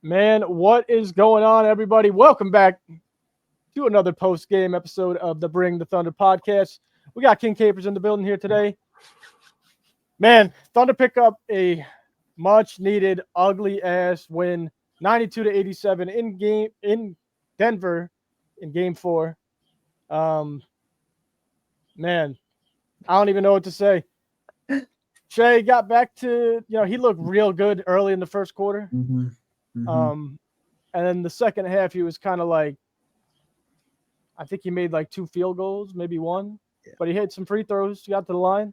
Man, what is going on, everybody? Welcome back to another post-game episode of the Bring the Thunder podcast. We got King Capers in the building here today. Man, Thunder pick up a much-needed, ugly-ass win, 92-87 in Denver in Game 4. Man, I don't even know what to say. Shai got back to, he looked real good early in the first quarter. And then the second half, he was kind of like, I think he made like 2 field goals, maybe 1, but he hit some free throws. He got to the line.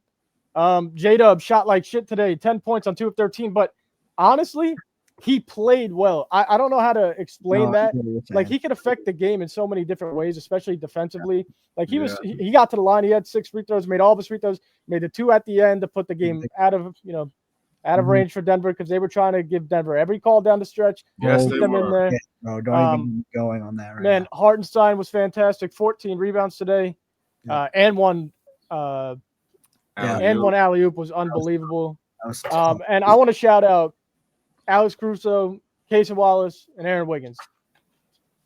J-Dub shot like shit today, 10 points on 2 of 13, but honestly, he played well. I don't know how to explain that. Like, he could affect the game in so many different ways, especially defensively. Like, he got to the line. He had 6 free throws, made all of his free throws, made the 2 at the end to put the game out of range for Denver because they were trying to give Denver every call down the stretch. Yes, keep them in there. No, don't even keep going on that right man, now. Hartenstein was fantastic. 14 rebounds today, and one alley-oop was unbelievable. And I want to shout out Alex Caruso, Casey Wallace, and Aaron Wiggins.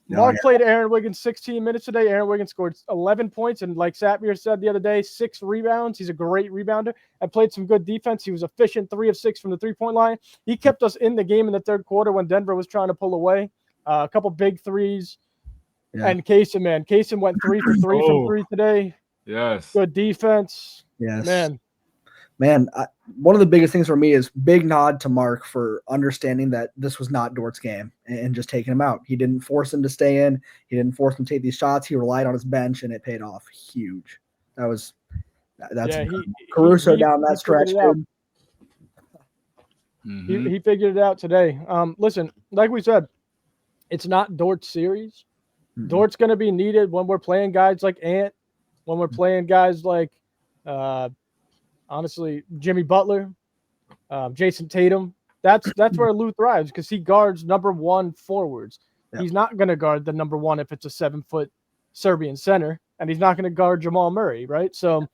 Mark played Aaron Wiggins 16 minutes today. Aaron Wiggins scored 11 points, and like Satmir said the other day, 6 rebounds. He's a great rebounder and played some good defense. He was efficient, 3 of 6 from the three-point line. He kept us in the game in the third quarter when Denver was trying to pull away. A couple big threes. Yeah. And Kaysen went 3 for 3 from 3 today. Yes. Good defense. Yes. Man, one of the biggest things for me is big nod to Mark for understanding that this was not Dort's game and just taking him out. He didn't force him to stay in. He didn't force him to take these shots. He relied on his bench, and it paid off huge. That's Caruso down that stretch. He figured it out today. Listen, like we said, it's not Dort's series. Dort's going to be needed when we're playing guys like Ant, when we're playing guys like honestly, Jimmy Butler, Jason Tatum. That's where Lou thrives because he guards number 1 forwards. Yep. He's not going to guard the number 1 if it's a 7-foot Serbian center, and he's not going to guard Jamal Murray, right? So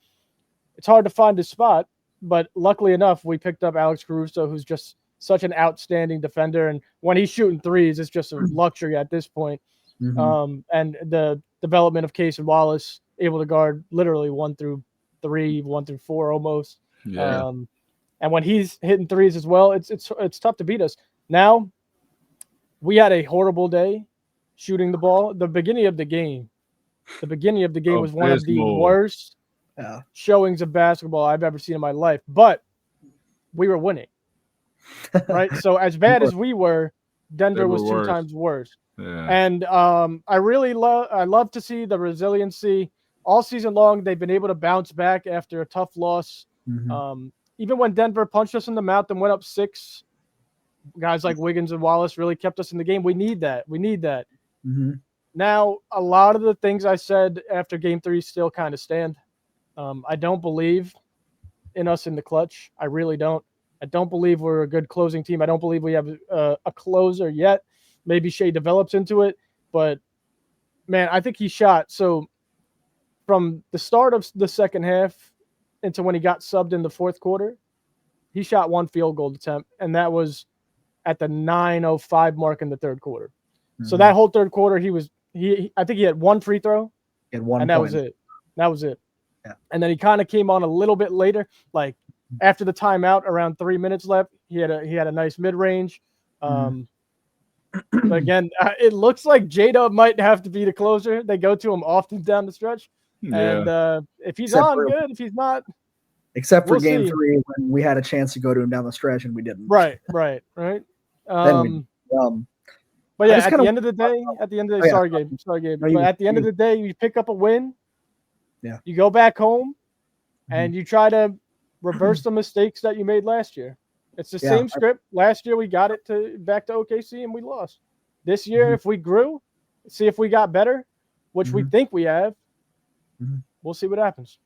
it's hard to find his spot, but luckily enough, we picked up Alex Caruso, who's just such an outstanding defender, and when he's shooting threes, it's just a luxury at this point. And the development of Casey Wallace, able to guard literally 1 through 3, 1 through 4 almost. Yeah. And when he's hitting threes as well, it's tough to beat us. Now, we had a horrible day shooting the ball. The beginning of the game was one of the worst showings of basketball I've ever seen in my life. But we were winning, right? So as bad as we were, Denver was 2 times worse. Yeah. And I love to see the resiliency. All season long, they've been able to bounce back after a tough loss. Even when Denver punched us in the mouth and went up 6, guys like Wiggins and Wallace really kept us in the game. We need that. Now, a lot of the things I said after Game 3 still kind of stand. I don't believe in us in the clutch. I really don't. I don't believe we're a good closing team. I don't believe we have a closer yet. Maybe Shai develops into it. But, man, I think he shot. So, from the start of the second half into when he got subbed in the fourth quarter, he shot 1 field goal attempt, and that was at the 9:05 mark in the third quarter. So that whole third quarter, I think he had 1 free throw, and that was it. Yeah. And then he kind of came on a little bit later, like after the timeout, around 3 minutes left. He had a nice mid range. But again, it looks like J-Dub might have to be the closer. They go to him often down the stretch. Yeah. And if he's good. If he's not, except for Game 3 when we had a chance to go to him down the stretch and we didn't. Right. But yeah, at the end of the day, sorry, Gabe. But at the end of the day, you pick up a win. Yeah. You go back home, and you try to reverse the mistakes that you made last year. It's the same script. Last year we got it back to OKC and we lost. This year, if we grew, see if we got better, which we think we have. We'll see what happens.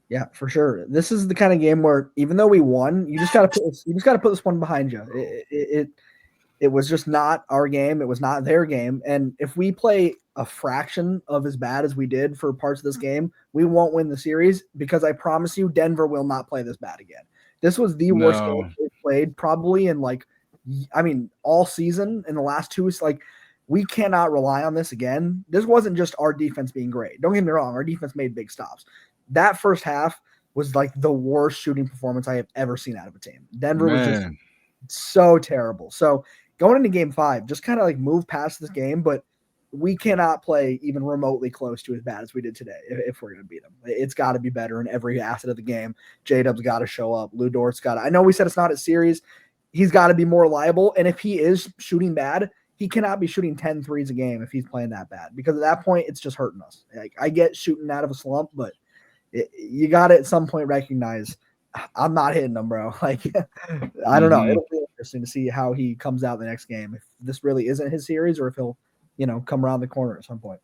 Yeah, for sure. This is the kind of game where even though we won, you just got to put this one behind you. It was just not our game. It was not their game. And if we play a fraction of as bad as we did for parts of this game, we won't win the series because I promise you, Denver will not play this bad again. This was the worst game we played probably in like I mean, all season in the last two is like, we cannot rely on this again. This wasn't just our defense being great. Don't get me wrong. Our defense made big stops. That first half was like the worst shooting performance I have ever seen out of a team. Denver was just so terrible. So going into game 5, just kind of like move past this game, but we cannot play even remotely close to as bad as we did today if we're going to beat them. It's got to be better in every asset of the game. J-Dub's got to show up. Lou Dort's got to – I know we said it's not a series. He's got to be more liable, and if he is shooting bad, he cannot be shooting 10 threes a game if he's playing that bad, because at that point, it's just hurting us. Like, I get shooting out of a slump, but you got to at some point recognize I'm not hitting them, bro. Like, I don't know. It'll be interesting to see how he comes out the next game, if this really isn't his series or if he'll, come around the corner at some point.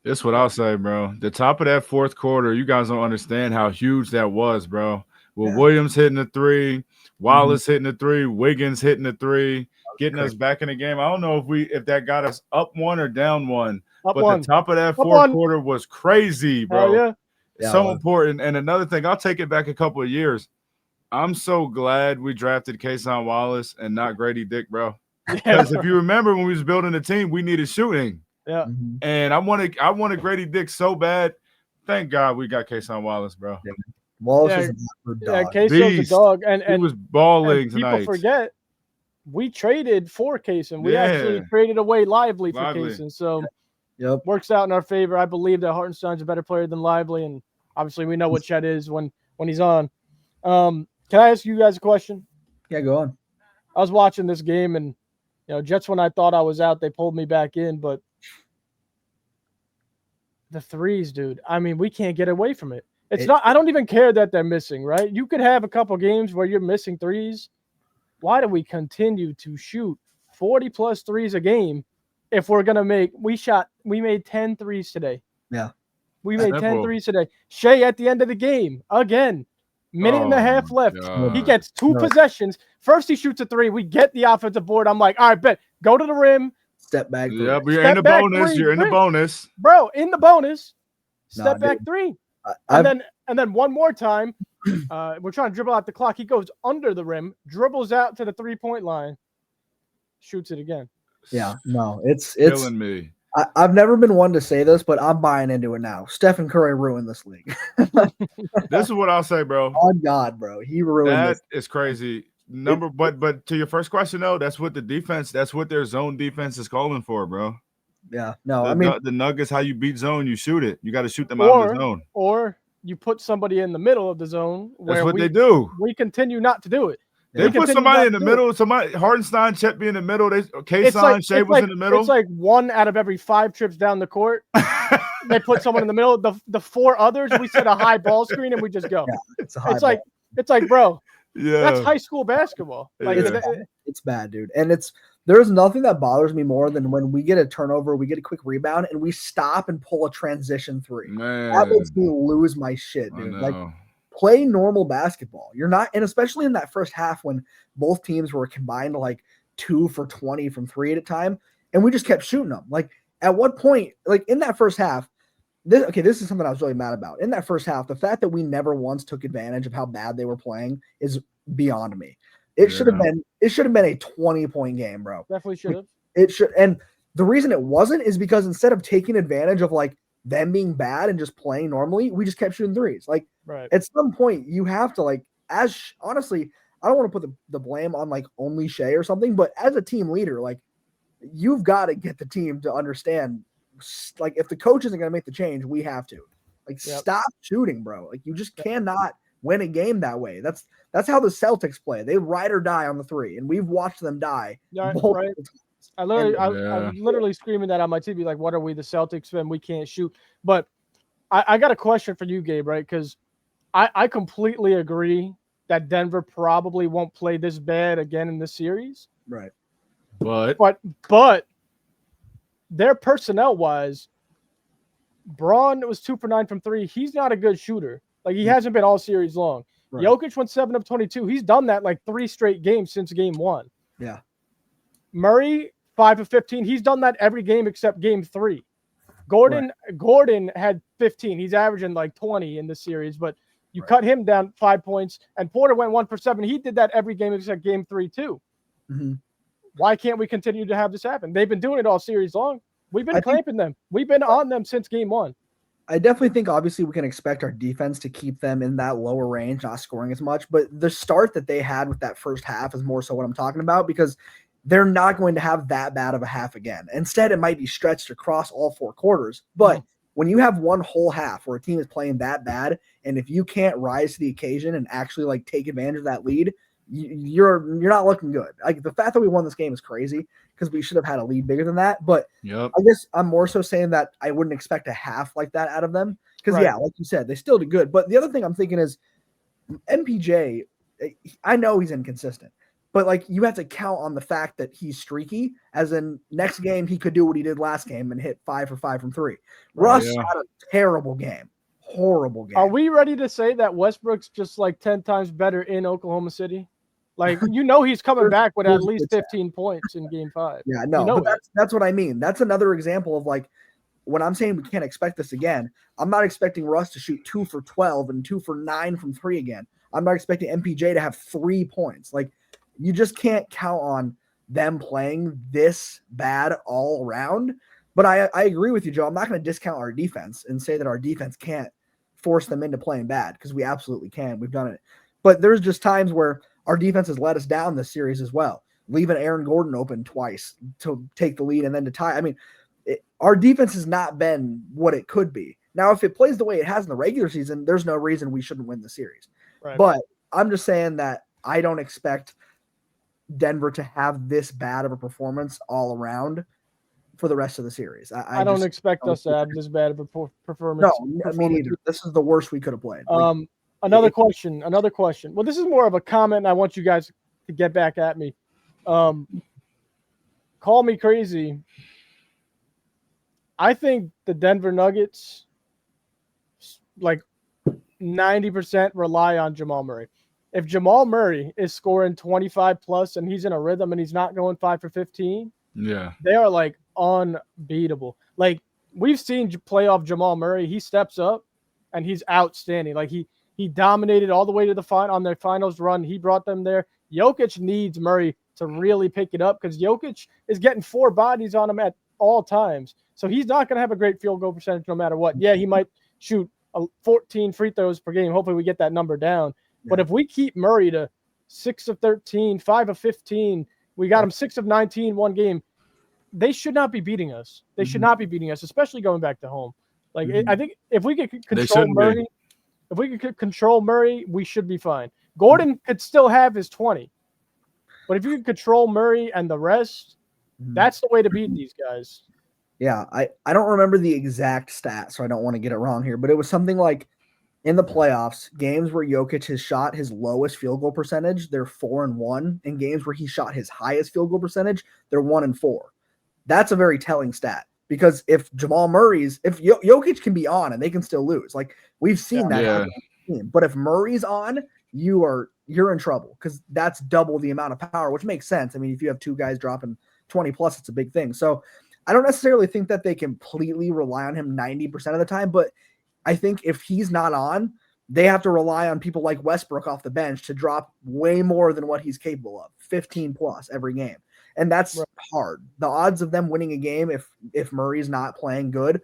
That's what I'll say, bro. The top of that fourth quarter, you guys don't understand how huge that was, bro. With Williams hitting the 3, Wallace hitting the 3, Wiggins hitting the 3, getting us back in the game. I don't know if that got us up 1 or down 1, the top of that fourth quarter was crazy, bro. So important. And another thing, I'll take it back a couple of years. I'm so glad we drafted Kason Wallace and not Grady Dick, bro. Because if you remember when we was building the team, we needed shooting. Yeah. And I wanted Grady Dick so bad. Thank God we got Kason Wallace, bro. Yeah. Wallace is a dog. Kason's a dog. And he was balling tonight. People forget we traded for Kason. We actually traded away Lively for Kason. So works out in our favor. I believe that Hartenstein's a better player than Lively, and obviously we know what Chet is when he's on. Can I ask you guys a question? Yeah, go on. I was watching this game, and Jets, when I thought I was out, they pulled me back in, but the threes, dude, I mean, we can't get away from it. I don't even care that they're missing, right? You could have a couple games where you're missing threes. Why do we continue to shoot 40-plus threes a game if we're going to we made 10 threes today. Yeah. We made 10 threes today. Shai at the end of the game, again, minute and a half left. God. He gets 2 possessions. First, he shoots a 3. We get the offensive board. I'm like, all right, bet. Go to the rim. Step back. Yep, you're in the bonus. You're in the bonus. Bro, in the bonus. Step back 3. And then one more time, we're trying to dribble out the clock. He goes under the rim, dribbles out to the 3-point line, shoots it again. Yeah, no, it's killing me. I've never been one to say this, but I'm buying into it now. Stephen Curry ruined this league. This is what I'll say, bro. On God, bro, he ruined that. That is crazy. But to your first question though, that's what their zone defense is calling for, bro. Yeah, no, the Nuggets, how you beat zone, you shoot it. You got to shoot them out of the zone. Or you put somebody in the middle of the zone. That's what they do. We continue not to do it. They put somebody in the middle. Somebody, Hartenstein, Chet be in the middle. Kason, Shai was in the middle. It's like 1 out of every 5 trips down the court. They put someone in the middle. The 4 others, we set a high ball screen and we just go. Yeah, it's like, bro. Yeah, that's high school basketball. Like it's bad, dude. And there's nothing that bothers me more than when we get a turnover, we get a quick rebound, and we stop and pull a transition 3. Man, that makes me lose my shit, dude. Like, play normal basketball. You're not, and especially in that first half when both teams were combined to like 2 for 20 from 3 at a time, and we just kept shooting them. Like, at what point, like in that first half, this is something I was really mad about. In that first half, the fact that we never once took advantage of how bad they were playing is beyond me. It should have been a 20-point game, bro. Definitely should have. It should, and the reason it wasn't is because instead of taking advantage of like them being bad and just playing normally, we just kept shooting threes. Like, at some point, you have to, like, honestly, I don't want to put the blame on like only Shai or something, but as a team leader, like, you've got to get the team to understand, like, if the coach isn't going to make the change, we have to. Like, stop shooting, bro. Like, you just cannot win a game that way. That's how the Celtics play. They ride or die on the 3, and we've watched them die. Yeah, right. I'm literally screaming that on my TV, like, what are we, the Celtics, and we can't shoot? But I got a question for you, Gabe, right? Because I completely agree that Denver probably won't play this bad again in this series. Right. But their personnel-wise, Braun was 2 for 9 from 3. He's not a good shooter. Like, he hasn't been all series long. Right. Jokić went 7 of 22. He's done that like 3 straight games since game 1. Yeah. Murray, 5 of 15. He's done that every game except game 3. Gordon had 15. He's averaging like 20 in this series, but you cut him down 5 points. And Porter went 1 for 7. He did that every game except game 3 too. Mm-hmm. Why can't we continue to have this happen? They've been doing it all series long. We've been clamping them. We've been on them since game one. I definitely think obviously we can expect our defense to keep them in that lower range, not scoring as much. But the start that they had with that first half is more so what I'm talking about, because they're not going to have that bad of a half again. Instead, it might be stretched across all 4 quarters. But when you have one whole half where a team is playing that bad, and if you can't rise to the occasion and actually like take advantage of that lead, you're not looking good. Like the fact that we won this game is crazy because we should have had a lead bigger than that. But I guess I'm more so saying that I wouldn't expect a half like that out of them because yeah, like you said, they still did good. But the other thing I'm thinking is MPJ. I know he's inconsistent, but like you have to count on the fact that he's streaky. As in next game he could do what he did last game and hit 5 for 5 from 3. Russ had a terrible game. Horrible game. Are we ready to say that Westbrook's just like 10 times better in Oklahoma City? Like, he's coming back with at least 15 points in game 5. Yeah, no, but that's what I mean. That's another example of like when I'm saying we can't expect this again. I'm not expecting Russ to shoot 2 for 12 and 2 for 9 from 3 again. I'm not expecting MPJ to have 3 points. Like, you just can't count on them playing this bad all around. But I agree with you, Joe. I'm not going to discount our defense and say that our defense can't force them into playing bad because we absolutely can. We've done it. But there's just times where our defense has let us down this series as well, leaving Aaron Gordon open twice to take the lead and then to tie. I mean, our defense has not been what it could be. Now, if it plays the way it has in the regular season, there's no reason we shouldn't win the series. Right. But I'm just saying that I don't expect Denver to have this bad of a performance all around for the rest of the series. I don't expect us to have this bad of a performance. No, me neither. This is the worst we could have played. Another question. Well, this is more of a comment, and I want you guys to get back at me. Call me crazy. I think the Denver Nuggets, like 90% rely on Jamal Murray. If Jamal Murray is scoring 25 plus and he's in a rhythm and he's not going 5 for 15, they are like unbeatable. Like we've seen playoff Jamal Murray, he steps up and he's outstanding. Like he dominated all the way to the on their finals run. He brought them there. Jokic needs Murray to really pick it up because Jokic is getting 4 bodies on him at all times. So he's not going to have a great field goal percentage no matter what. Yeah, he might shoot 14 free throws per game. Hopefully we get that number down. Yeah. But if we keep Murray to 6 of 13, 5 of 15, we got him 6 of 19 one game, they should not be beating us. They should not be beating us, especially going back to home. Like I think if we could control Murray, we should be fine. Gordon could still have his 20. But if you can control Murray and the rest, that's the way to beat these guys. Yeah, I don't remember the exact stat, so I don't want to get it wrong here, but it was something like in the playoffs, games where Jokic has shot his lowest field goal percentage, they're 4-1. In games where he shot his highest field goal percentage, they're 1-4. That's a very telling stat because if Jokic can be on and they can still lose, like we've seen that happen on the team. But if Murray's on, you're in trouble because that's double the amount of power, which makes sense. I mean, if you have 2 guys dropping 20 plus, it's a big thing. So I don't necessarily think that they completely rely on him 90% of the time, but I think if he's not on, they have to rely on people like Westbrook off the bench to drop way more than what he's capable of, 15 plus every game. And that's hard. The odds of them winning a game if Murray's not playing good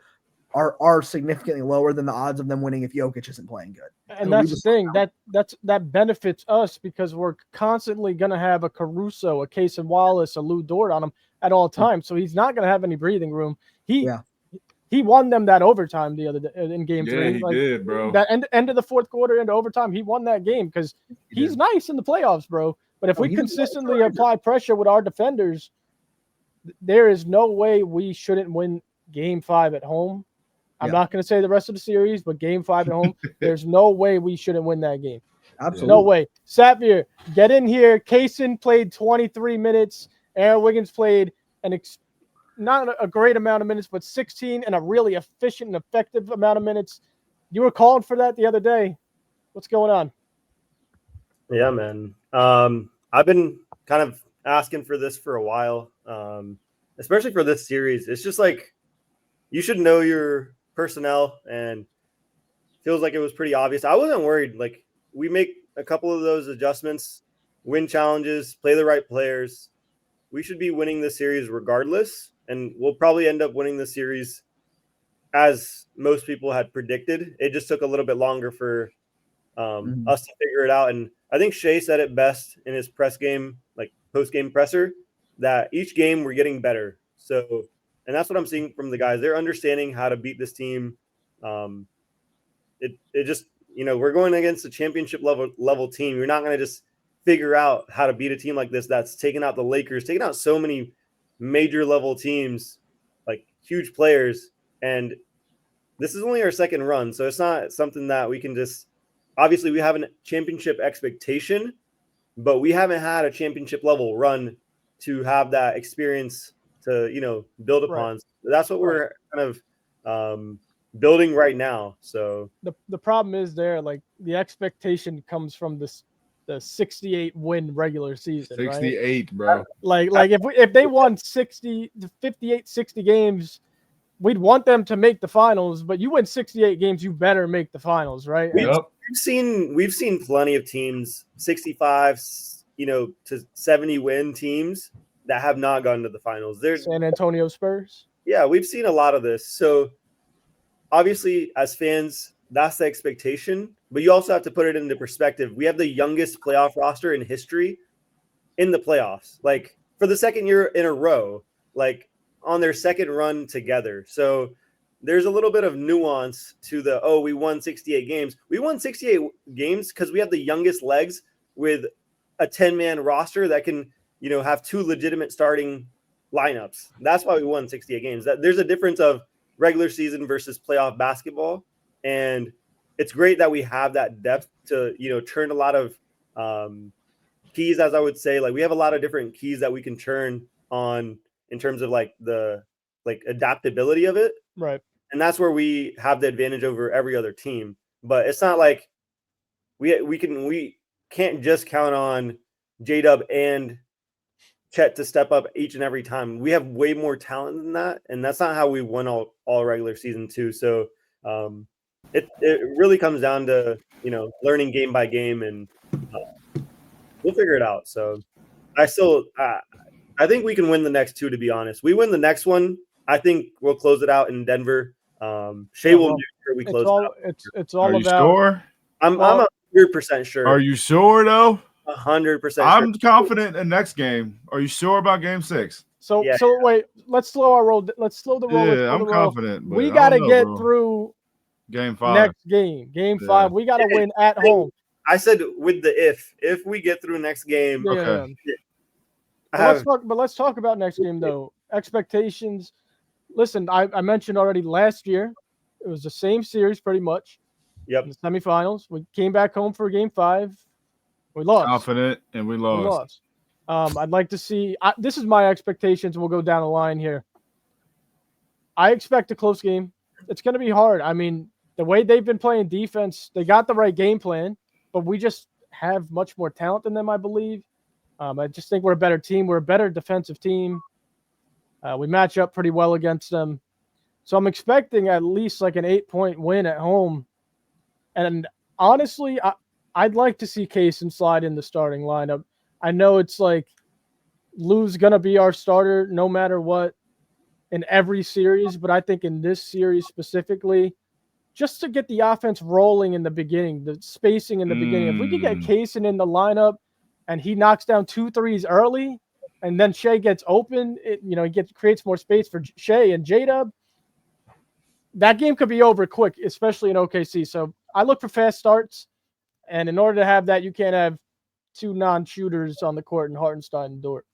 are significantly lower than the odds of them winning if Jokic isn't playing good. And that's the thing that benefits us because we're constantly going to have a Caruso, a Case and Wallace, a Lou Dort on him at all times. So he's not going to have any breathing room. He won them that overtime the other day in game 3. He did, bro. That end of the fourth quarter into overtime, he won that game because he's nice in the playoffs, bro. But if we consistently apply pressure with our defenders, there is no way we shouldn't win game 5 at home. I'm not going to say the rest of the series, but game 5 at home, there's no way we shouldn't win that game. Absolutely. No way. Sapir, get in here. Kaysen played 23 minutes. Aaron Wiggins played not a great amount of minutes, but 16 and a really efficient and effective amount of minutes. You were calling for that the other day. What's going on? Yeah, man. I've been kind of asking for this for a while, especially for this series. It's just like you should know your personnel, and feels like it was pretty obvious. I wasn't worried. Like we make a couple of those adjustments, win challenges, play the right players. we should be winning this series regardless, and we'll probably end up winning the series as most people had predicted. It just took a little bit longer for us to figure it out. And I think Shai said it best in his press game, like post-game presser, that each game we're getting better. So, and that's what I'm seeing from the guys. They're understanding how to beat this team. It just, we're going against a championship level team. You're not going to just figure out how to beat a team like this that's taken out the Lakers, taken out so many major level teams, like huge players. And this is only our second run. So it's not something that we can just, obviously we have a championship expectation, but we haven't had a championship level run to have that experience to, build upon. Right. So that's what we're kind of building right now. So the problem is there, like the expectation comes from the 68 win regular season. 68, right? Bro. Like if they won 60 games, we'd want them to make the finals, but you win 68 games, you better make the finals, right? We've seen plenty of teams 65, to 70 win teams that have not gone to the finals. There's San Antonio Spurs. Yeah, we've seen a lot of this. So obviously, as fans, that's the expectation, but you also have to put it into perspective. We have the youngest playoff roster in history in the playoffs, like for the second year in a row, like on their second run together. So there's a little bit of nuance to we won 68 games. We won 68 games because we have the youngest legs with a 10-man roster that can, have two legitimate starting lineups. That's why we won 68 games. There's a difference of regular season versus playoff basketball. And it's great that we have that depth to, turn a lot of keys, as I would say. Like we have a lot of different keys that we can turn on in terms of like the adaptability of it. Right. And that's where we have the advantage over every other team. But it's not like we can't just count on J-Dub and Chet to step up each and every time. We have way more talent than that, and that's not how we won all regular season too. So it really comes down to learning game by game, and we'll figure it out. So I think we can win the next two. To be honest, we win the next one, I think we'll close it out in Denver. Shai will make sure we close it out. It's all Are you about. Sure? I'm 100% sure. Are you sure though? 100%. I'm confident in next game. Are you sure about game 6? So wait, let's slow our roll. Let's slow the roll. Yeah, I'm confident. We got to get through game 5. Next game 5. We got to win at home. I said with the if we get through next game. Okay. Let's talk about next game though. Expectations. Listen, I mentioned already last year. It was the same series pretty much. Yep. In the semifinals, we came back home for game 5. We lost. Confident, and we lost. I'd like to see. This is my expectations. We'll go down the line here. I expect a close game. It's going to be hard. I mean, the way they've been playing defense, they got the right game plan, but we just have much more talent than them, I believe. I just think we're a better team. We're a better defensive team. We match up pretty well against them. So I'm expecting at least like an 8-point win at home. And honestly, I'd like to see Kaysen slide in the starting lineup. I know it's like Lou's going to be our starter no matter what in every series, but I think in this series specifically, just to get the offense rolling in the beginning, the spacing in the beginning, if we could get Kaysen in the lineup and he knocks down 2 threes early and then Shai gets open, he creates more space for Shai and J-Dub, that game could be over quick, especially in OKC. So I look for fast starts. And in order to have that, you can't have 2 non-shooters on the court in Hartenstein and Dort.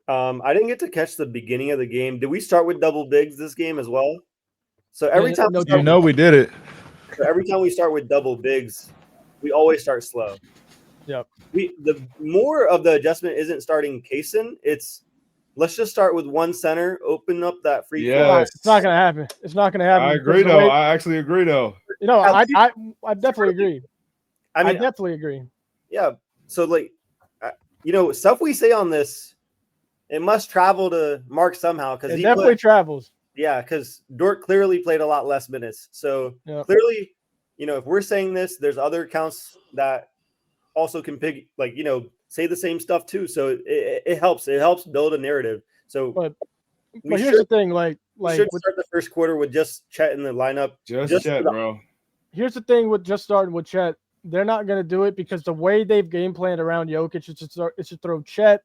I didn't get to catch the beginning of the game. Did we start with double bigs this game as well? So every time we did it. So every time we start with double bigs, we always start slow. Yep. The more of the adjustment isn't starting Kaysen. It's let's just start with one center, open up that free throw. It's not going to happen. It's not going to happen. I agree though. I actually agree though. I definitely agree. I definitely agree. Yeah. So, stuff we say on this, it must travel to Mark somehow because he definitely travels. Yeah, because Dort clearly played a lot less minutes. So clearly, if we're saying this, there's other accounts that also can say the same stuff too. So it helps. It helps build a narrative. So But here's the thing, we should start the first quarter with just Chet in the lineup. Just Chet, bro. Here's the thing with just starting with Chet. They're not going to do it because the way they've game planned around Jokic is to throw Chet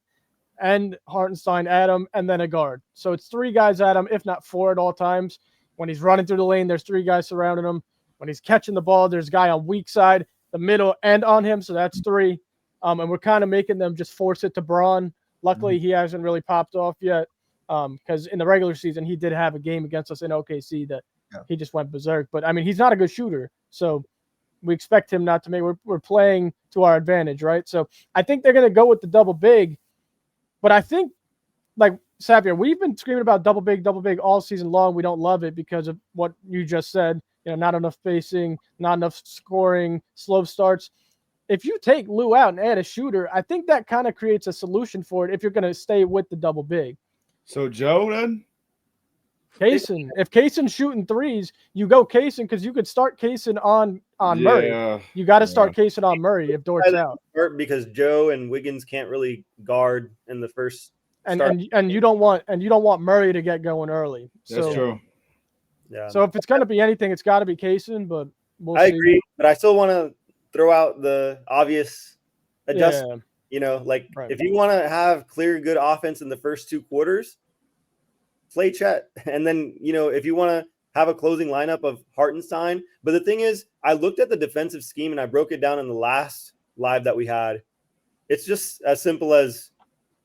and Hartenstein at him and then a guard. So it's 3 guys at him, if not 4 at all times. When he's running through the lane, there's 3 guys surrounding him. When he's catching the ball, there's a guy on weak side, the middle, and on him. So that's 3. And we're kind of making them just force it to Braun. Luckily, he hasn't really popped off yet because in the regular season, he did have a game against us in OKC that he just went berserk. But, I mean, he's not a good shooter. So we expect him not to make – we're playing to our advantage, right? So I think they're going to go with the double big. But I think, like, Xavier, we've been screaming about double big all season long. We don't love it because of what you just said. You know, not enough spacing, not enough scoring, slow starts. If you take Lou out and add a shooter, I think that kind of creates a solution for it if you're going to stay with the double big. So, Joe, then? Kaysen. If Kaysen's shooting threes, you go Kaysen because you could start Kaysen on Murray. You got to start Kaysen on Murray if Dort's out. Because Joe and Wiggins can't really guard in the first and you don't want Murray to get going early. That's true. Yeah. So if it's going to be anything, it's got to be Kaysen, but I agree, but I still want to throw out the obvious adjustment. You know, like if you want to have clear, good offense in the first 2 quarters, play Chet. And then, you know, if you want to have a closing lineup of Hartenstein. But the thing is, I looked at the defensive scheme and I broke it down in the last live that we had. It's just as simple as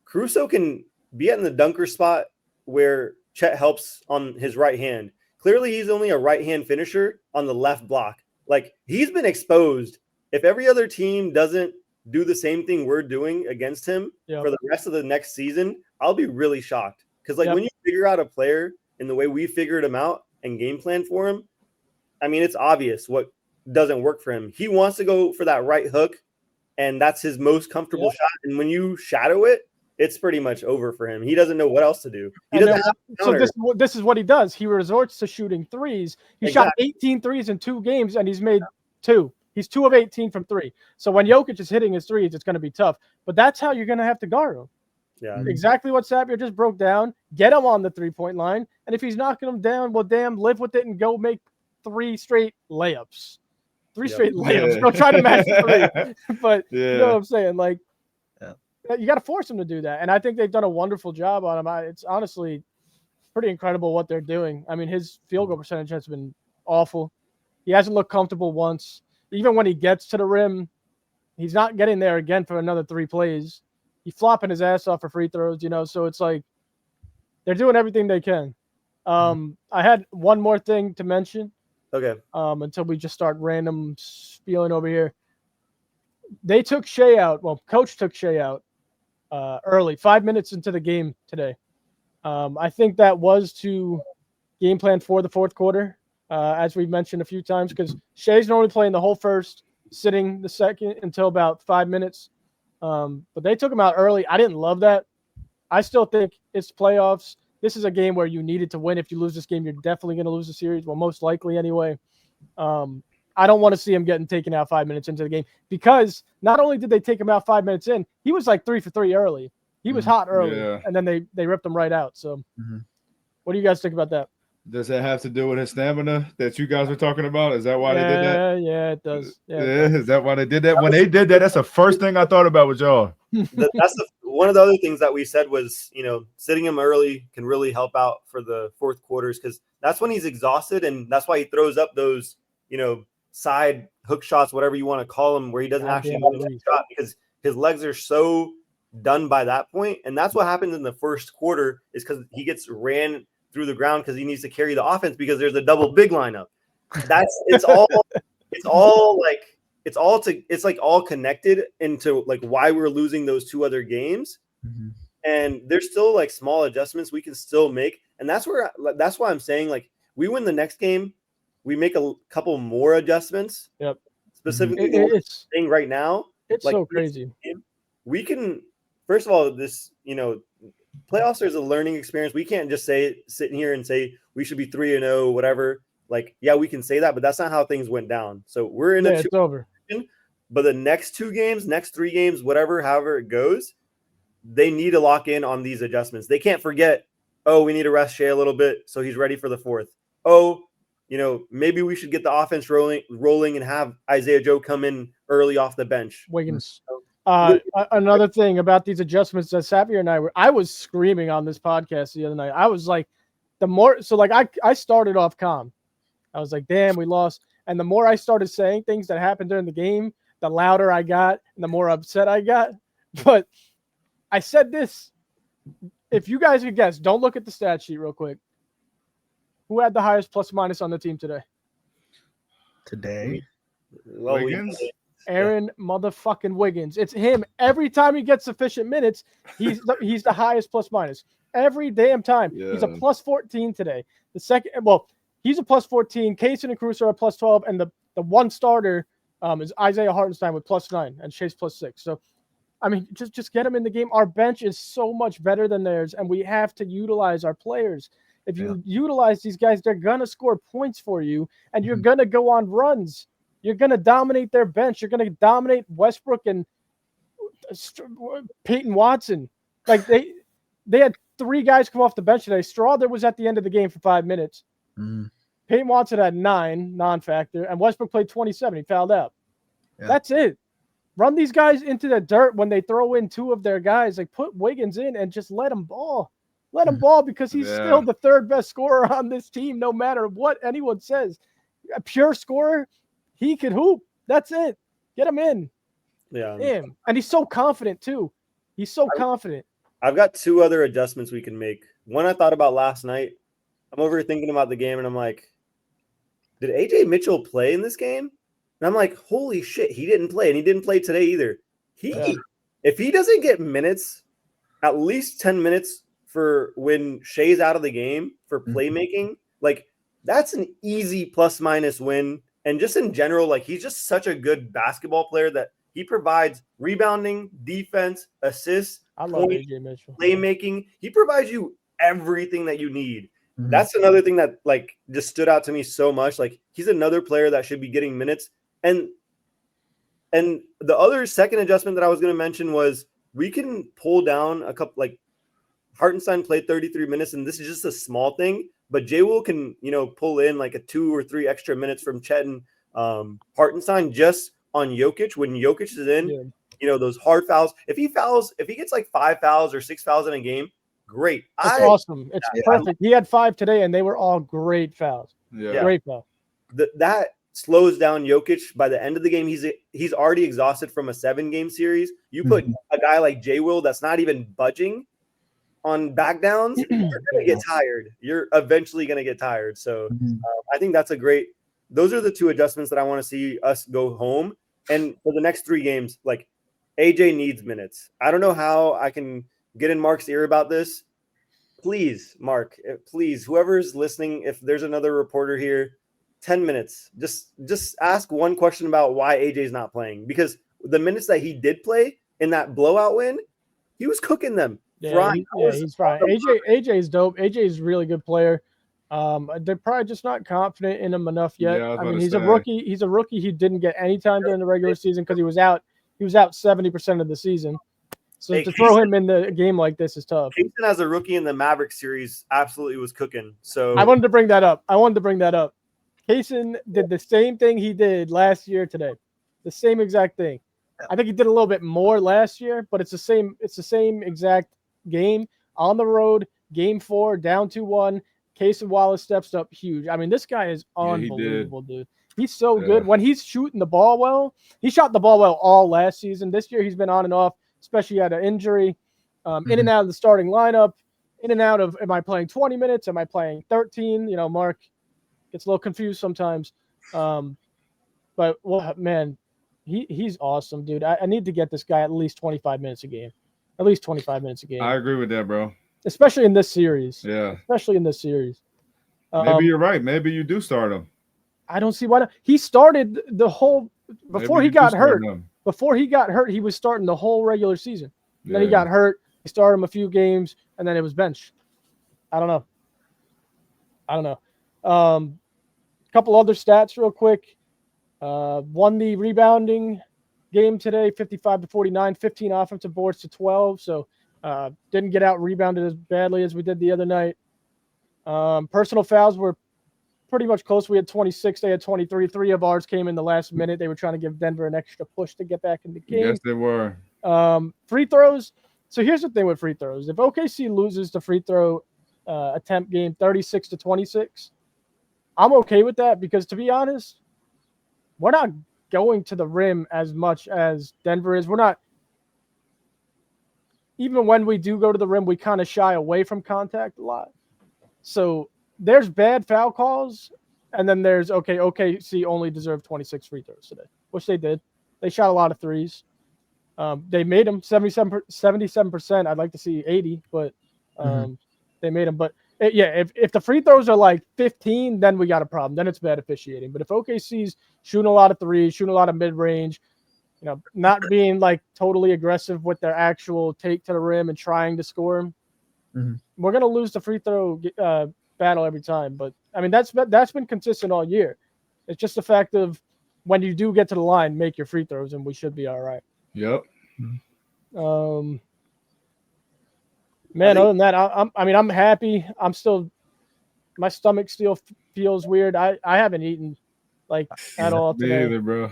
Caruso can be in the dunker spot where Chet helps on his right hand. Clearly, he's only a right-hand finisher on the left block. Like, he's been exposed. If every other team doesn't do the same thing we're doing against him for the rest of the next season, I'll be really shocked. Because, like, when you figure out a player in the way we figured him out and game plan for him, I mean, it's obvious what doesn't work for him. He wants to go for that right hook, and that's his most comfortable shot. And when you shadow it, it's pretty much over for him. He doesn't know what else to do. So this is what he does. He resorts to shooting threes. He shot 18 threes in 2 games, and he's made 2. He's 2 of 18 from 3. So when Jokic is hitting his threes, it's going to be tough. But that's how you're going to have to guard him. Yeah, exactly what Sapir just broke down. Get him on the 3-point line, and if he's knocking him down, well, damn, live with it and go make 3 straight layups. 3 straight layups. Go try to match the 3. But you know what I'm saying? Like, you got to force him to do that. And I think they've done a wonderful job on him. It's honestly pretty incredible what they're doing. I mean, his field goal percentage has been awful. He hasn't looked comfortable once. Even when he gets to the rim, he's not getting there again for another 3 plays. He's flopping his ass off for free throws, you know. So it's like they're doing everything they can. I had one more thing to mention. Okay. Until we just start random spieling over here. They took Shai out. Well, coach took Shai out early, 5 minutes into the game today. I think that was to game plan for the fourth quarter, as we've mentioned a few times, because Shai's normally playing the whole first, sitting the second until about 5 minutes. But they took him out early. I didn't love that. I still think it's playoffs. This is a game where you needed to win. If you lose this game, you're definitely going to lose the series. Well, most likely anyway. I don't want to see him getting taken out 5 minutes into the game, because not only did they take him out 5 minutes in, he was like 3 for 3 early. He was hot early, and then they ripped him right out. So what do you guys think about that? Does that have to do with his stamina that you guys were talking about? Is that why they did that? Yeah, it does. Is that why they did that? When they did that, that's the first thing I thought about with y'all. One of the other things that we said was, you know, sitting him early can really help out for the fourth quarters, because that's when he's exhausted, and that's why he throws up those, you know, side hook shots, whatever you want to call them, where he doesn't actually make a shot because his legs are so done by that point. And that's what happens in the first quarter, is because he gets ran through the ground because he needs to carry the offense because there's a double big lineup. It's all connected into like why we're losing those 2 other games. And there's still like small adjustments we can still make. And that's why I'm saying, like, we win the next game, we make a couple more adjustments. Yep. Specifically, it's thing right now. It's like, so crazy. We can, first of all, this, you know, playoffs is a learning experience. We can't just sit here and say we should be 3-0, whatever. Like, yeah, we can say that, but that's not how things went down. So we're in it's over. But the next 2 games, next 3 games, however it goes, they need to lock in on these adjustments. They can't forget, oh, we need to rest Shai a little bit so he's ready for the 4th. Oh, maybe we should get the offense rolling and have Isaiah Joe come in early off the bench. Wiggins. Another thing about these adjustments that Xavier and I was screaming on this podcast the other night. I was like, I started off calm. I was like, damn, we lost. And the more I started saying things that happened during the game, the louder I got and the more upset I got. But I said this, if you guys could guess, don't look at the stat sheet real quick. Who had the highest plus minus on the team today? Well, Wiggins? Aaron motherfucking Wiggins. It's him. Every time he gets sufficient minutes, he's the highest plus minus. Every damn time. Yeah. He's a plus 14 today. He's a plus 14. Kaysen and Cruz are a plus 12, and the one starter is Isaiah Hartenstein with plus 9 and Chase plus 6. So, I mean, just get him in the game. Our bench is so much better than theirs, and we have to utilize our players. If you utilize these guys, they're going to score points for you, and you're going to go on runs. You're going to dominate their bench. You're going to dominate Westbrook and Peyton Watson. Like, they had 3 guys come off the bench today. Strawther was at the end of the game for 5 minutes. Peyton Watson had 9 non-factor, and Westbrook played 27. He fouled out. Yeah. That's it. Run these guys into the dirt when they throw in 2 of their guys. Like, put Wiggins in and just let him ball. Let him ball because he's still the 3rd best scorer on this team, no matter what anyone says. A pure scorer, he could hoop. That's it. Get him in. Yeah. Him. And he's so confident, too. He's so confident. I've got 2 other adjustments we can make. One I thought about last night. I'm over here thinking about the game, and I'm like, did AJ Mitchell play in this game? And I'm like, holy shit, he didn't play, and he didn't play today either. If he doesn't get minutes, at least 10 minutes for when Shai's out of the game for playmaking, like, that's an easy plus minus win. And just in general, like, he's just such a good basketball player that he provides rebounding, defense, assists, I love AJ Mitchell. Playmaking. He provides you everything that you need. That's another thing that, like, just stood out to me so much. Like, he's another player that should be getting minutes. And the other second adjustment that I was going to mention was we can pull down a couple, like, Hartenstein played 33 minutes, and this is just a small thing, but J-Will can, pull in like a 2 or 3 extra minutes from Chet and Hartenstein just on Jokic. When Jokic is in, those hard fouls. If he gets like 5 fouls or 6 fouls in a game, great. That's awesome. It's perfect. He had 5 today, and they were all great fouls. Yeah. Great foul. That slows down Jokic. By the end of the game, he's already exhausted from a 7-game series. You put a guy like J-Will that's not even budging on back downs, you're going to get tired. You're eventually going to get tired. So I think that's those are the 2 adjustments that I want to see us go home. And for the next 3 games, like, AJ needs minutes. I don't know how I can get in Mark's ear about this. Please, Mark, please, whoever's listening, if there's another reporter here, 10 minutes, just ask one question about why AJ's not playing, because the minutes that he did play in that blowout win, he was cooking them. He's fine. AJ is dope. AJ is a really good player. They're probably just not confident in him enough yet. Yeah, I mean, he's a rookie. He's a rookie. He didn't get any time during the regular season because he was out. He was out 70% of the season. So to throw him in the game like this is tough. Kingston as a rookie in the Mavericks series absolutely was cooking. So I wanted to bring that up. Kaysen did the same thing he did last year today. The same exact thing. I think he did a little bit more last year, but it's the same exact game on the road, game 4, down 2-1. Kaysen Wallace steps up huge. I mean, this guy is unbelievable, dude. He's so good. When he's shooting the ball well, he shot the ball well all last season. This year he's been on and off, especially at an injury, in and out of the starting lineup, in and out of, am I playing 20 minutes? Am I playing 13? Mark gets a little confused sometimes. But, well, man, he's awesome, dude. I need to get this guy at least 25 minutes a game. At least 25 minutes a game. I agree with that, bro. Especially in this series. Yeah. Especially in this series. Maybe you're right. Maybe you do start him. I don't see why not. He started the whole – before he got hurt. Before he got hurt, he was starting the whole regular season. Then he got hurt. He started him a few games, and then it was bench. I don't know. A couple other stats real quick. Won the rebounding game today, 55-49, 15 offensive boards to 12. So didn't get out rebounded as badly as we did the other night. Personal fouls were pretty much close. We had 26. They had 23. 3 of ours came in the last minute. They were trying to give Denver an extra push to get back in the game. Yes, they were. Free throws. So here's the thing with free throws. If OKC loses the free throw attempt game 36-26, I'm okay with that because, to be honest, we're not going to the rim as much as Denver is. We're not. Even when we do go to the rim, we kind of shy away from contact a lot. So there's bad foul calls, and then there's, OKC only deserved 26 free throws today, which they did. They shot a lot of threes. They made them 77%. I'd like to see 80, but they made them. But, if the free throws are like 15, then we got a problem. Then it's bad officiating. But if OKC's shooting a lot of threes, shooting a lot of mid-range, not being like totally aggressive with their actual take to the rim and trying to score, we're going to lose the free throw battle every time. But I mean, that's been consistent all year. It's just the fact of when you do get to the line, make your free throws, and we should be all right. Yep. Man, other than that, I'm happy. My stomach still feels weird. I haven't eaten like at all today. Me either, bro.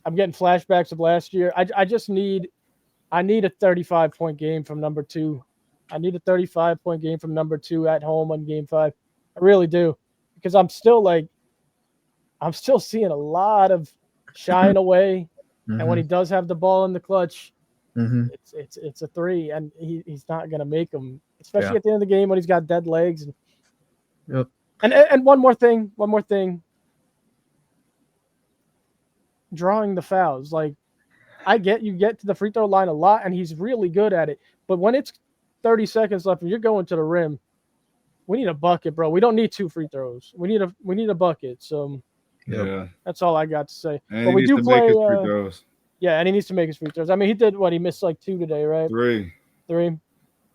I'm getting flashbacks of last year. I need a 35-point game from number 2. I need a 35-point game from number 2 at home on game 5. I really do, because I'm still seeing a lot of shying away, and when he does have the ball in the clutch, it's a 3, and he's not gonna make them, especially at the end of the game when he's got dead legs. And one more thing. Drawing the fouls. Like, I get you get to the free throw line a lot, and he's really good at it. But when it's 30 seconds left and you're going to the rim, we need a bucket, bro. We don't need 2 free throws. We need a bucket. So that's all I got to say. And but he we needs do to play. make his free throws. Yeah, and he needs to make his free throws. I mean, he did what? He missed like 2 today, right? 3.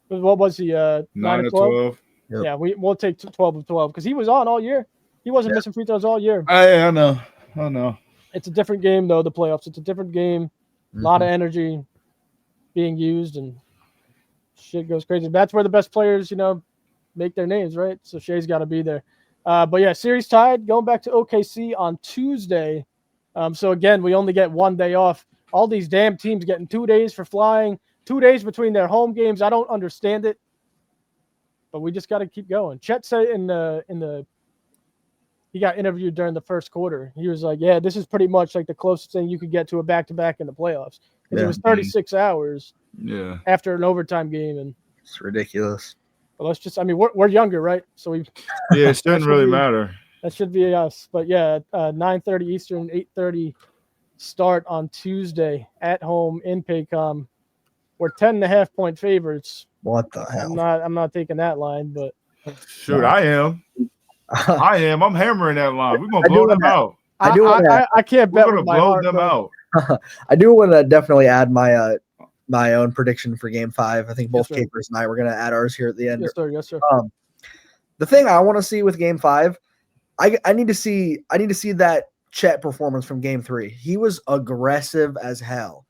What was he? 9 of 12. Yep. Yeah, we'll take 12 of 12 because he was on all year. He wasn't missing free throws all year. I know. It's a different game, though, the playoffs. It's a different game. A lot of energy being used, and shit goes crazy. That's where the best players, make their names, right? So Shai's got to be there. But, yeah, series tied, going back to OKC on Tuesday. So, again, we only get 1 day off. All these damn teams getting 2 days for flying, 2 days between their home games. I don't understand it, but we just got to keep going. Chet said he got interviewed during the first quarter. He was like, yeah, this is pretty much like the closest thing you could get to a back-to-back in the playoffs. Because it was 36 hours after an overtime game. And it's ridiculous. But let's just, we're younger, right? So it shouldn't really matter. That should be us. But, yeah, 9:30 Eastern, 8:30 start on Tuesday at home in Paycom. We're 10.5-point favorites. What the hell? I'm not taking that line, but. Shoot, I am. I'm hammering that line. We're gonna blow them out. I can't bet. We're gonna blow them out. I do want to definitely add my own prediction for Game 5. I think both Capers and I were gonna add ours here at the end. Yes, sir. The thing I want to see with Game 5, I need to see that Chet performance from Game 3. He was aggressive as hell.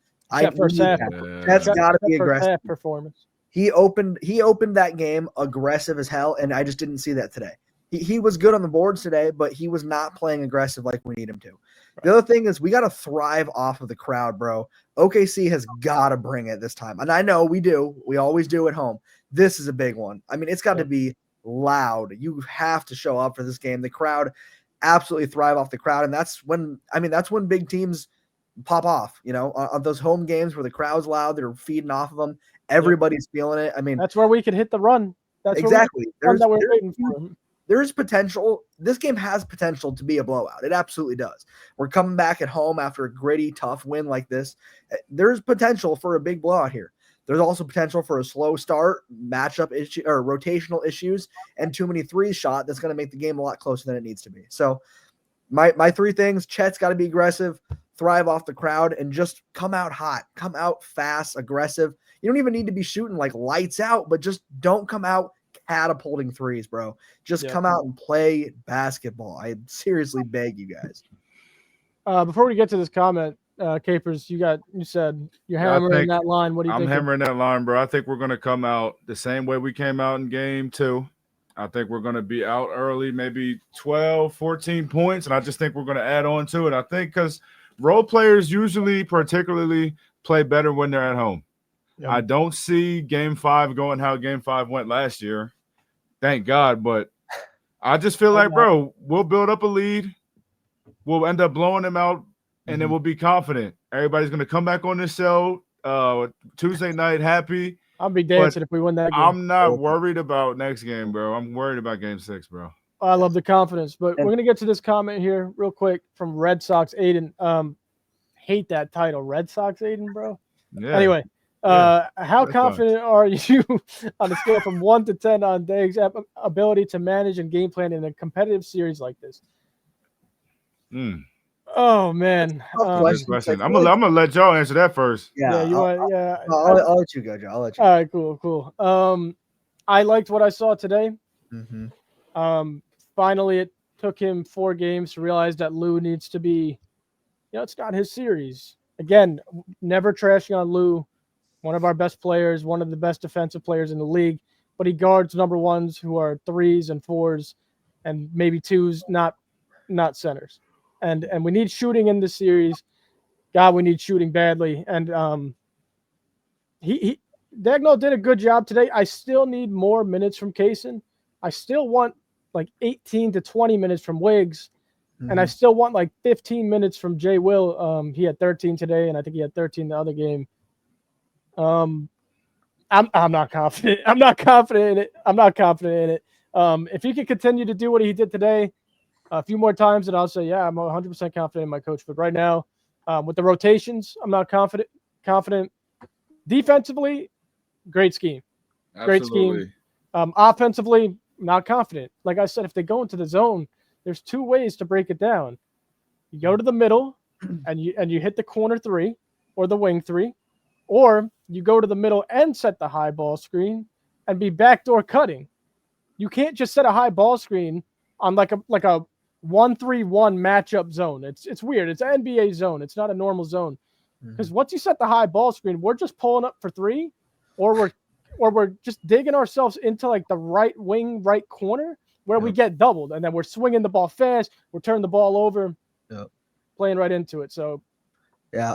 First half. Chet's got to be aggressive. Half performance. He opened that game aggressive as hell, and I just didn't see that today. He was good on the boards today, but he was not playing aggressive like we need him to. Right. The other thing is we got to thrive off of the crowd, bro. OKC has got to bring it this time. And I know we do. We always do at home. This is a big one. It's got to be loud. You have to show up for this game. The crowd absolutely thrive off the crowd. And that's when big teams pop off, on those home games where the crowd's loud, they're feeding off of them. Everybody's feeling it. That's where we could hit the run. That's exactly. We're waiting for. There's potential. This game has potential to be a blowout. It absolutely does. We're coming back at home after a gritty, tough win like this. There's potential for a big blowout here. There's also potential for a slow start, matchup issue or rotational issues, and too many threes shot. That's going to make the game a lot closer than it needs to be. So my 3 things: Chet's got to be aggressive, thrive off the crowd, and just come out hot, come out fast, aggressive. You don't even need to be shooting like lights out, but just don't come out catapulting threes, bro. Just come out and play basketball. I seriously beg you guys. Before we get to this comment, Capers, you said you're hammering that line. What do you think? I'm hammering that line, bro. I think we're going to come out the same way we came out in game 2. I think we're going to be out early, maybe 12, 14 points, and I just think we're going to add on to it. I think because role players usually particularly play better when they're at home. Yep. I don't see game 5 going how game 5 went last year. Thank God, but I just feel like, bro, we'll build up a lead. We'll end up blowing them out, and then we'll be confident. Everybody's going to come back on this show Tuesday night happy. I'll be dancing if we win that game. I'm not worried about next game, bro. I'm worried about game 6, bro. I love the confidence, but we're going to get to this comment here real quick from Red Sox Aiden. Hate that title, Red Sox Aiden, bro. Yeah. Anyway, how confident are you on a scale from 1 to 10 on Daig's ability to manage and game plan in a competitive series like this? Oh man, question. I'm gonna let y'all answer that first. I'll let you go, Joe. I'll let you. All right, cool. I liked what I saw today. Finally, it took him 4 games to realize that Lou needs to be, it's not his series. Again, never trashing on Lou, one of our best players, one of the best defensive players in the league, but he guards number 1s who are 3s and 4s and maybe 2s, not centers. And we need shooting in this series. God, we need shooting badly. And Daigneault did a good job today. I still need more minutes from Kaysen. I still want like 18 to 20 minutes from Wiggs. And I still want like 15 minutes from Jay Will. He had 13 today, and I think he had 13 the other game. I'm not confident. I'm not confident in it. If he can continue to do what he did today a few more times, and I'll say, yeah, I'm 100% confident in my coach. But right now, with the rotations, I'm not confident. Defensively, great scheme. Great scheme. Offensively, not confident. Like I said, if they go into the zone, there's 2 ways to break it down. You go to the middle and you hit the corner 3 or the wing 3, or you go to the middle and set the high ball screen and be backdoor cutting. You can't just set a high ball screen on like a 1-3-1 matchup zone. It's weird. It's an NBA zone. It's not a normal zone. Because once you set the high ball screen, we're just pulling up for 3, or we're just digging ourselves into like the right wing, right corner where we get doubled, and then we're swinging the ball fast. We're turning the ball over, playing right into it. So, yeah,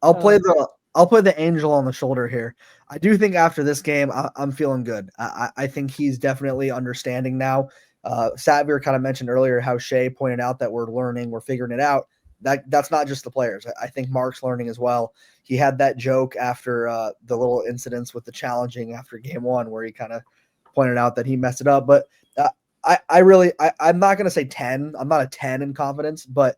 I'll play the angel on the shoulder here. I do think after this game, I'm feeling good. I think he's definitely understanding now. Satvir kind of mentioned earlier how Shai pointed out that we're learning, we're figuring it out. That's not just the players. I think Mark's learning as well. He had that joke after the little incidents with the challenging after game 1 where he kind of pointed out that he messed it up. But I'm not going to say 10. I'm not a 10 in confidence, but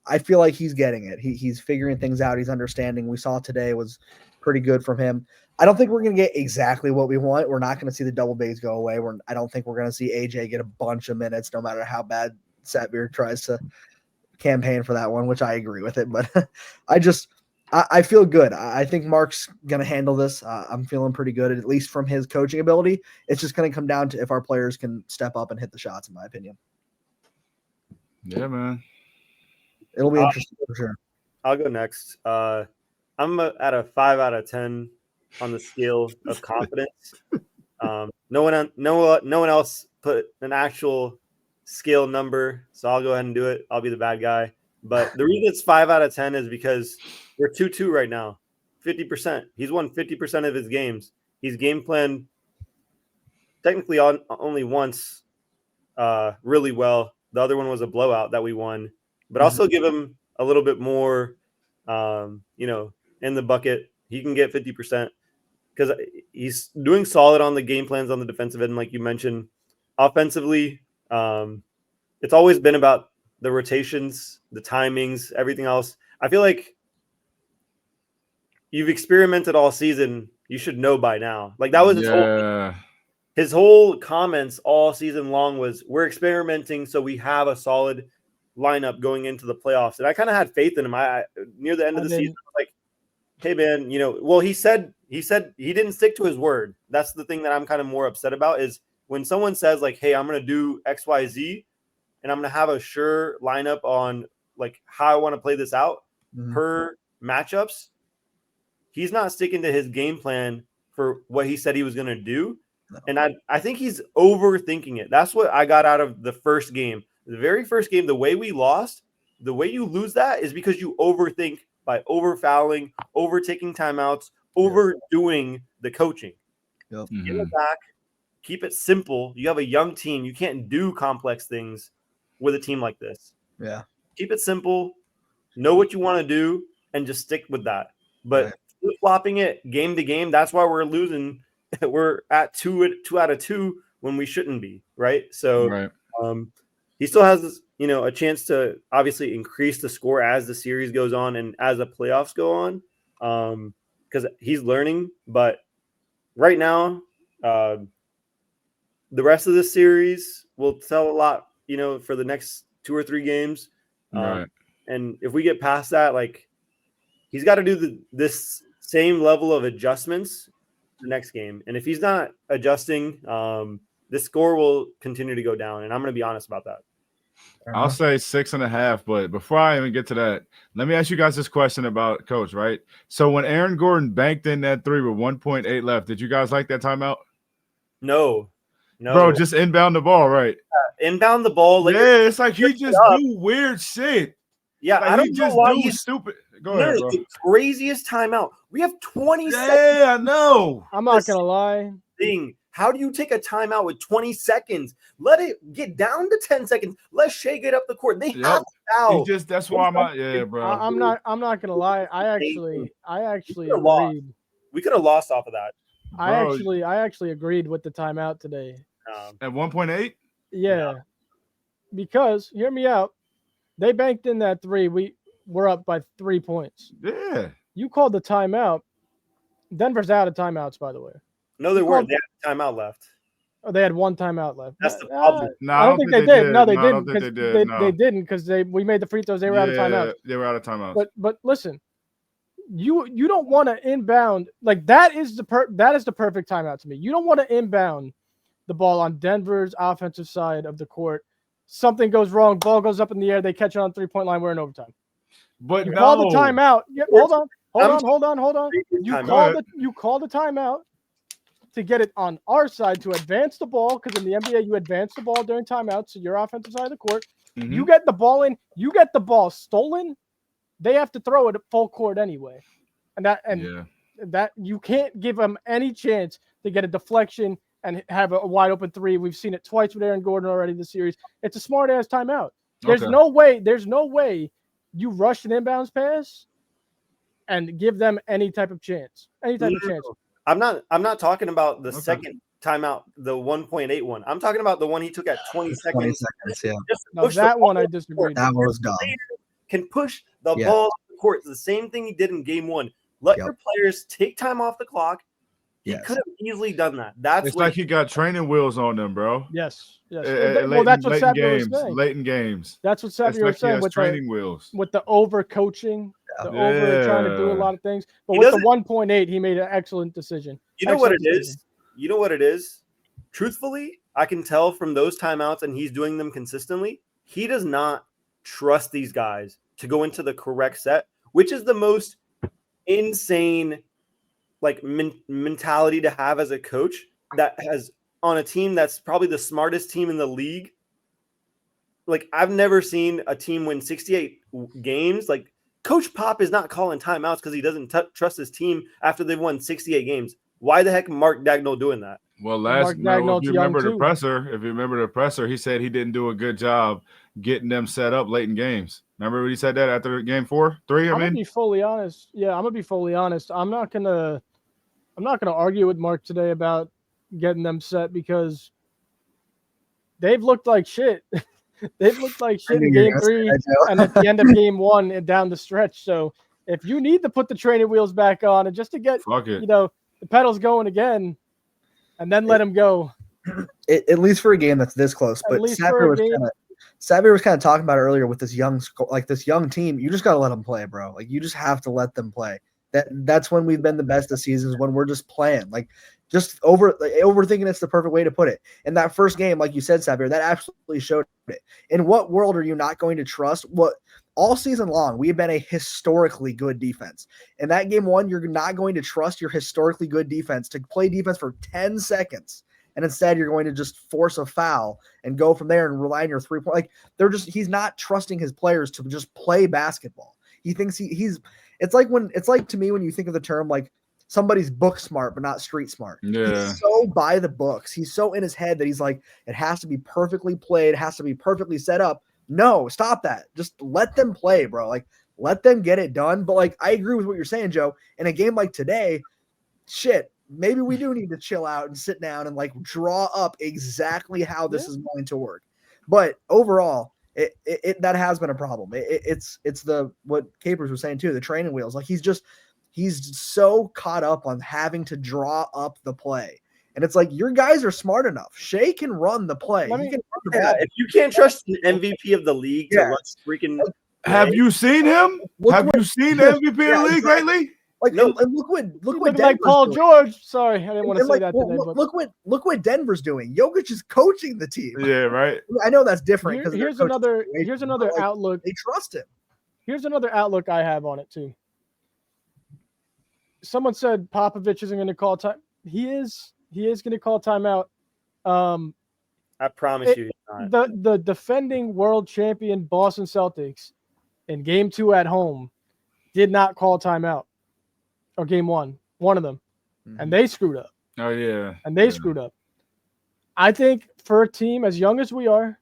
I feel like he's getting it. He's figuring things out. He's understanding. We saw today was pretty good from him. I don't think we're going to get exactly what we want. We're not going to see the double bigs go away. I don't think we're going to see AJ get a bunch of minutes no matter how bad Satvir tries to campaign for that one, which I agree with it. But I feel good. I think Mark's going to handle this. I'm feeling pretty good, at least from his coaching ability. It's just going to come down to if our players can step up and hit the shots, in my opinion. Yeah, man. It'll be interesting for sure. I'll go next. I'm at a 5 out of 10 on the scale of confidence. No one else put an actual scale number, so I'll go ahead and do it. I'll be the bad guy. But the reason it's 5 out of 10 is because we're 2-2 right now. 50%. He's won 50% of his games. He's game planned technically only once really well. The other one was a blowout that we won. But also give him a little bit more, in the bucket. He can get 50% because he's doing solid on the game plans on the defensive end, like you mentioned. Offensively, it's always been about the rotations, the timings, everything else. I feel like you've experimented all season. You should know by now. Like that was his whole comments all season long was we're experimenting so we have a solid lineup going into the playoffs. And I kind of had faith in him. I near the end of the season, I was like, hey man, he said he didn't stick to his word. That's the thing that I'm kind of more upset about is when someone says like, hey, I'm going to do X, Y, Z, and I'm going to have a sure lineup on like how I want to play this out per matchups, he's not sticking to his game plan for what he said he was going to do. No. And I think he's overthinking it. That's what I got out of the first game. The very first game, the way we lost, the way you lose that is because you overthink by over-fouling, over-taking timeouts, overdoing the coaching. Yep. Get it back. Keep it simple. You have a young team. You can't do complex things with a team like this. Yeah. Keep it simple. Know what you want to do and just stick with that. But flip-flopping it game to game, that's why we're losing. We're at two out of 2 when we shouldn't be, right? So he still has, a chance to obviously increase the score as the series goes on and as the playoffs go on, because he's learning. But right now, the rest of the series will tell a lot, for the next 2 or 3 games. And if we get past that, like, he's got to do this same level of adjustments the next game. And if he's not adjusting, the score will continue to go down. And I'm going to be honest about that. I'll say 6.5. But before I even get to that, let me ask you guys this question about Coach, right? So when Aaron Gordon banked in that 3 with 1.8 left, did you guys like that timeout? No. Bro, just inbound the ball, right? Inbound the ball. It's like he just do weird shit. Yeah, like I don't know why he's stupid. Go ahead, bro. The craziest timeout. We have 20 seconds. Yeah, I know. I'm not going to lie. How do you take a timeout with 20 seconds? Let it get down to 10 seconds. Let Shai get up the court. They have foul. That's why bro. I'm not gonna lie. I actually agreed. We could have lost off of that. I actually agreed with the timeout today. At 1.8? Yeah. Because hear me out. They banked in that 3. We're up by 3 points. Yeah. You called the timeout. Denver's out of timeouts, by the way. No, they weren't. They had a timeout left. Oh, they had 1 timeout left. That's the problem. No, I don't think they did. No, they didn't. They didn't because we made the free throws. They were out of timeouts. They were out of timeouts. But listen, you don't want to inbound like that is the perfect timeout to me. You don't want to inbound the ball on Denver's offensive side of the court. Something goes wrong, ball goes up in the air, they catch it on 3-point line, we're in overtime. But you call the timeout. Yeah, hold on. You call the timeout to get it on our side to advance the ball, because in the NBA you advance the ball during timeouts, so your offensive side of the court. Mm-hmm. You get the ball in, you get the ball stolen, they have to throw it at full court anyway. And that you can't give them any chance to get a deflection and have a wide open 3. We've seen it twice with Aaron Gordon already this series. It's a smart ass timeout. There's no way you rush an inbounds pass and give them any type of chance. I'm not talking about the second timeout, the 1.8 one. I'm talking about the one he took at 20 seconds. No, that one I disagree. That one was dumb. Can push the ball to the court. It's the same thing he did in game 1. Let your players take time off the clock. He could have easily done that. It's like he got training wheels on them, bro. Yes. Well, that's what Savio was saying. Late in games. That's what Savio was saying with training wheels. With the over coaching, over trying to do a lot of things. But with the 1.8, he made an excellent decision. You know what it is? You know what it is? Truthfully, I can tell from those timeouts, and he's doing them consistently, he does not trust these guys to go into the correct set, which is the most insane mentality to have as a coach that has on a team that's probably the smartest team in the league. Like, I've never seen a team win 68 games. Like, Coach Pop is not calling timeouts because he doesn't trust his team after they've won 68 games. Why the heck Mark Dagnall doing that? Well, if you remember the presser, he said he didn't do a good job getting them set up late in games. Remember when he said that after game 3? I'm gonna be fully honest. Yeah, I'm gonna be fully honest. I'm not gonna argue with Mark today about getting them set because they've looked like shit. They've looked like shit in game 3 and at the end of game 1 and down the stretch. So if you need to put the training wheels back on and just to get the pedals going again, and then let them go. At least for a game that's this close. But Savio was kind of talking about it earlier with this young team. You just got to let them play, bro. Like, you just have to let them play. That's when we've been the best this season, is when we're just playing. Like, just overthinking it's the perfect way to put it. In that first game, like you said, Savio, that absolutely showed it. In what world are you not going to trust all season long, we have been a historically good defense. In that game 1, you're not going to trust your historically good defense to play defense for 10 seconds. And instead, you're going to just force a foul and go from there and rely on your 3-point. Like he's not trusting his players to just play basketball. He thinks it's like to me when you think of the term like somebody's book smart but not street smart. Yeah. He's so by the books. He's so in his head that he's like, it has to be perfectly played, it has to be perfectly set up. No, stop that. Just let them play, bro. Like, let them get it done. But like, I agree with what you're saying, Joe. In a game like today, shit, maybe we do need to chill out and sit down and like draw up exactly how this is going to work. But overall, it that has been a problem. It's what Capers was saying too, the training wheels. Like he's so caught up on having to draw up the play. And it's like, your guys are smart enough. Shai can run the play. He can run the ball. If you can't trust the MVP of the league to let's freaking have you seen him? Have you seen the MVP of the league lately? Like, no. and look what Denver's like Paul doing. George. Sorry, I didn't want to say that today. But Look what Denver's doing. Jokic is coaching the team. Yeah, right. I know that's different. Here's another outlook. They trust him. Here's another outlook I have on it too. Someone said Popovich isn't going to call time. He is going to call timeout. I promise you, he's not. The defending world champion Boston Celtics in Game 2 at home did not call timeout, or Game 1, one of them, and they screwed up. Oh yeah, and they screwed up. I think for a team as young as we are,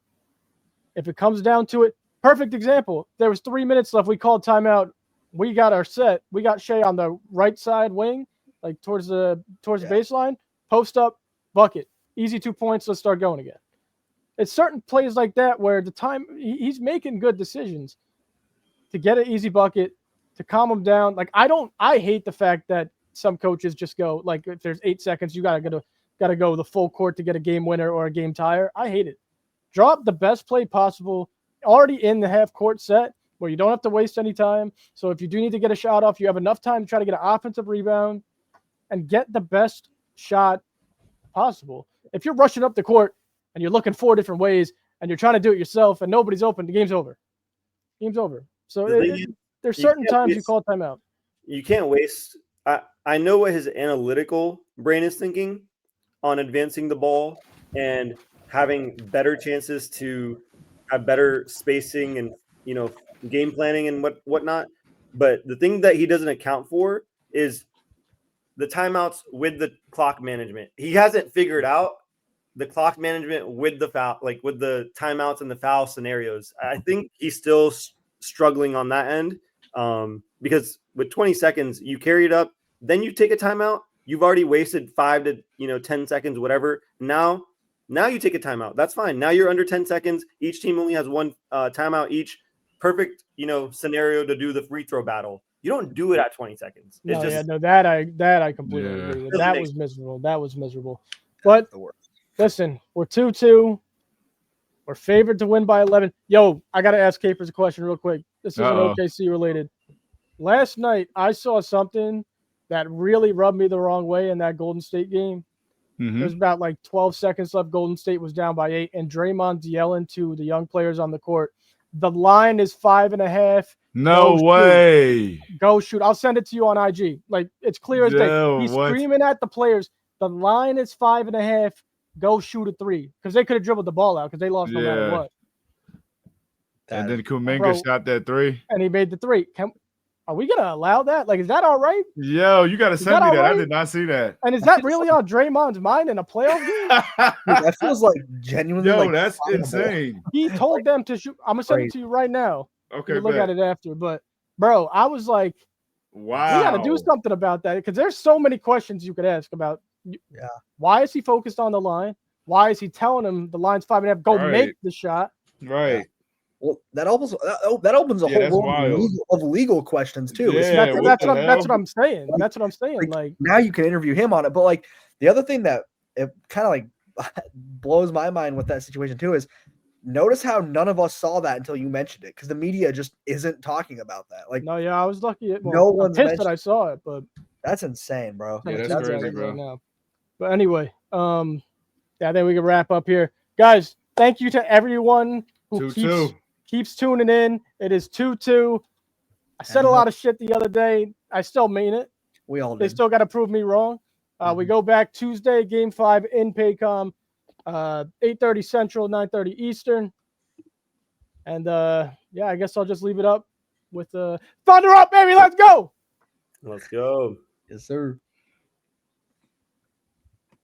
if it comes down to it, perfect example. There was 3 minutes left. We called timeout. We got our set. We got Shai on the right side wing, like towards the baseline. Post up, bucket. Easy 2 points. Let's start going again. It's certain plays like that where the time he's making good decisions to get an easy bucket, to calm him down. Like I hate the fact that some coaches just go like, if there's 8 seconds, you gotta go the full court to get a game winner or a game tire. I hate it. Drop the best play possible already in the half court set where you don't have to waste any time. So if you do need to get a shot off, you have enough time to try to get an offensive rebound and get the best shot possible. If you're rushing up the court and you're looking 4 different ways and you're trying to do it yourself and nobody's open, the game's over. Game's over. So there's certain times you call timeout. You can't waste. I know what his analytical brain is thinking on advancing the ball and having better chances to have better spacing and, game planning and whatnot. But the thing that he doesn't account for is the timeouts with the clock management. He hasn't figured out the clock management with the foul, like with the timeouts and the foul scenarios. I think he's still struggling on that end because with 20 seconds, you carry it up, then you take a timeout. You've already wasted 5 to 10 seconds, whatever. Now you take a timeout. That's fine. Now you're under 10 seconds. Each team only has one timeout each. Perfect, scenario to do the free throw battle. You don't do it at 20 seconds. That I completely agree with. That was miserable. That was miserable. But listen, we're 2-2. We're favored to win by 11. Yo, I got to ask Capers a question real quick. This isn't OKC related. Last night, I saw something that really rubbed me the wrong way in that Golden State game. Mm-hmm. There's about like 12 seconds left. Golden State was down by 8, and Draymond's yelling to the young players on the court, the line is 5.5. No way. Go shoot. I'll send it to you on IG. Like, it's clear as day. He's screaming at the players, the line is 5.5. Go shoot a 3. Because they could have dribbled the ball out because they lost no matter what. And then Kuminga shot that 3. And he made the 3. Are we going to allow that? Like, is that all right? Yo, you got to send me that. Right? I did not see that. And is that really on Draymond's mind in a playoff game? Dude, that feels like genuinely. Yo, that's insane. He told them to shoot. I'm going to send it to you right now. Okay, look at it after. But, bro, I was like, wow. We got to do something about that because there's so many questions you could ask about. Why is he focused on the line? Why is he telling him the line's 5.5? Go make the shot. Right. Well, that opens a whole world of legal questions too. Yeah, that's what I'm saying. That's what I'm saying. Like now you can interview him on it. But like the other thing that it kind of like blows my mind with that situation too is notice how none of us saw that until you mentioned it because the media just isn't talking about that. Like I was lucky. No one's pissed that I saw it, but that's insane, bro. Yeah, that's crazy, bro. Right now. But anyway, I think we can wrap up here, guys. Thank you to everyone who keeps keeps tuning in. It is 2-2. I said a lot of shit the other day. I still mean it. We all They did. still got to prove me wrong. We go back Tuesday, Game 5 in Paycom, 8:30 Central, 9:30 Eastern. And yeah, I guess I'll just leave it up with Thunder up, baby. Let's go. Let's go. Yes, sir.